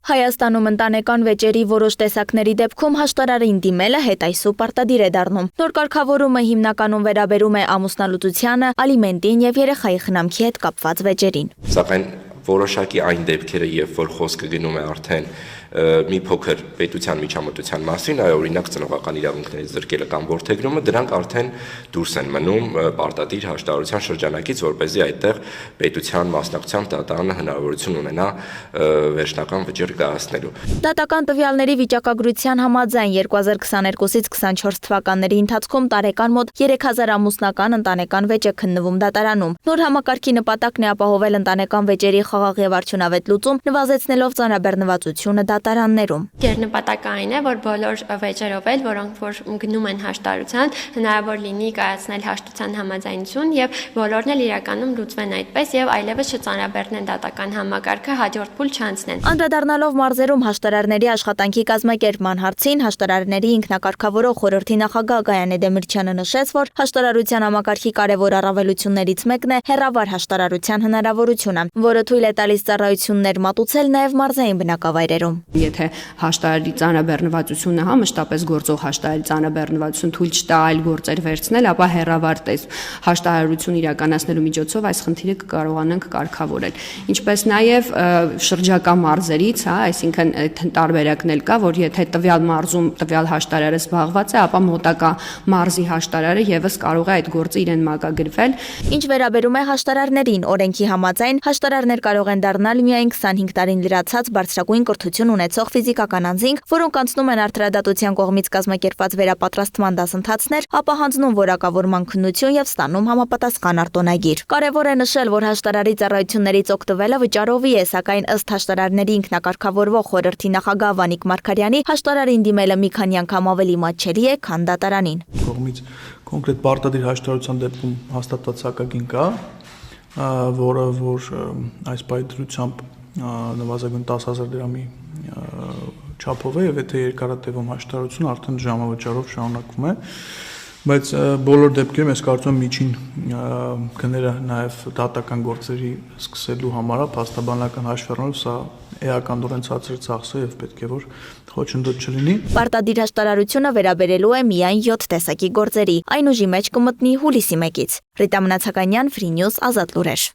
Հայաստանում ընտանեկան վեճերի որոշ տեսակների դեպքում հաշտարարին դիմելը հետայսու պարտադիր է դառնում։ Նոր կարգավորումը հիմնականում վերաբերում է ամուսնալուծությանը, ալիմենտին եւ երեխայի խնամքի հետ կապված վեճերին։ Սակայն որոշակի այն դեպքերը, երբ որ խոսքը գնում է արդեն մի փոքր պետության միջամտության մասին, օրինակ ծնողական իրավունքների զրկելը կամ որդեգրումը, դրանք արդեն դուրս են մնում պարտադիր հաշտարարության շրջանակից, որպեսզի այդտեղ պետության մասնակցությամբ դատարանը հնարավորություն ունենա վերջնական վճիռ կայացնելու։ Դատական տվյալների վիճակագրության համաձայն 2022-ից 24 թվականների ընթացքում տարեկան մոտ 3000 ամուսնական ընտանեկան վեճ է քննվում դատարանում։ Նոր համակարգի նպատակն է ապահովել ընտանեկան վեճերի խաղաղ եւ արդյունավետ լուծում, նվազեցնելով ծանրաբեռնվածությունը դատարաններում։ Նպատակը այն է, որ բոլոր վեճերով էլ, որոնք որ գնում են հաշտարարության, հնարավոր լինի կայացնել հաշտության համաձայնություն եւ բոլորն էլ իրականում լուծվեն այդպես եւ այլևս չծանրաբեռնեն դատական համակարգը, հաջորդ փուլ չանցնեն։ Անդրադառնալով մարզերում հաշտարարների աշխատանքի կազմակերպման հարցին, հաշտարարների ինքնակարգավորող խորհրդի նախագահ Գայանե Դեմիրճյանը նշեց, որ հաշտարարության համակարգի կարևոր առավելություններից մեկն է հեռավար հաշտարարության հնարավորությունը, որը թույլ է տալիս ծառայություններ մատուցել նաև մարզային բնակավայրերում։ Եթե հաշտարարի ծանրաբեռնվածությունը, մշտապես գործող հաշտարարի ծանրաբեռնվածություն թույլ չտա այլ գործեր վերցնել, ապա հեռավար հաշտարարություն իրականացնելու միջոցով այս խնդիրը կկարողանանք կարգավորել։ Ինչպես նաև շրջակա մարզերից, այսինքն տարբերակն էլ կա, որ եթե տվյալ մարզում տվյալ հաշտարարը զբաղված է, ապա մոտակա մարզի հաշտարարը եւս կարող է այդ գործը իրեն մակագրվել։ Ինչ վերաբերում է հաշտարարներին, օրենքի համաձայն հաշտարարներ կարող են դառնալ միայն 25 տարին լրացած բարձրագույն կրթություն ունեցող ֆիզիկական անձինք, որոնք անցնում են արդարադատության կողմից կազմակերպված վերապատրաստման դասընթացներ, ապա հանձնում որակավորման քննություն եւ ստանում համապատասխան արտոնագիր։ Կարևոր է նշել, որ հաշտարարի ծառայություններից օգտվելը վճարովի է, սակայն ըստ հաշտարարների ինքնակարգավորվող խորհրդի նախագահ Վանիկ Մարգարյանի, հաշտարարին դիմելը մի քանի անգամ ավելի մատչելի է, քան դատարանին։ Կողմից կոնկրետ պարտադիր հաշտարարության դեպքում հաստատված հակագին կա, որը որ այս պայծրությամբ նվազագույն 10,000 դրամի չափով է, եւ եթե երկարատևում հաշտարարություն արդեն ժամավճարով շարունակվում է, բայց բոլոր դեպքերում ես կարծում եմ միջին գները նաև դատական գործերի սկսելու համար փաստաբանական հաշվառումով սա էականորեն ցածր ծախս է եւ պետք է որ խոչընդոտ չլինի։ Պարտադիր հաշտարարությունը վերաբերելու է միայն 7 տեսակի գործերի։ Այն ուժի մեջ կմտնի հուլիսի 1-ից։ Ռիտա Մնացականյան, Free News, Ազատ լուրեր։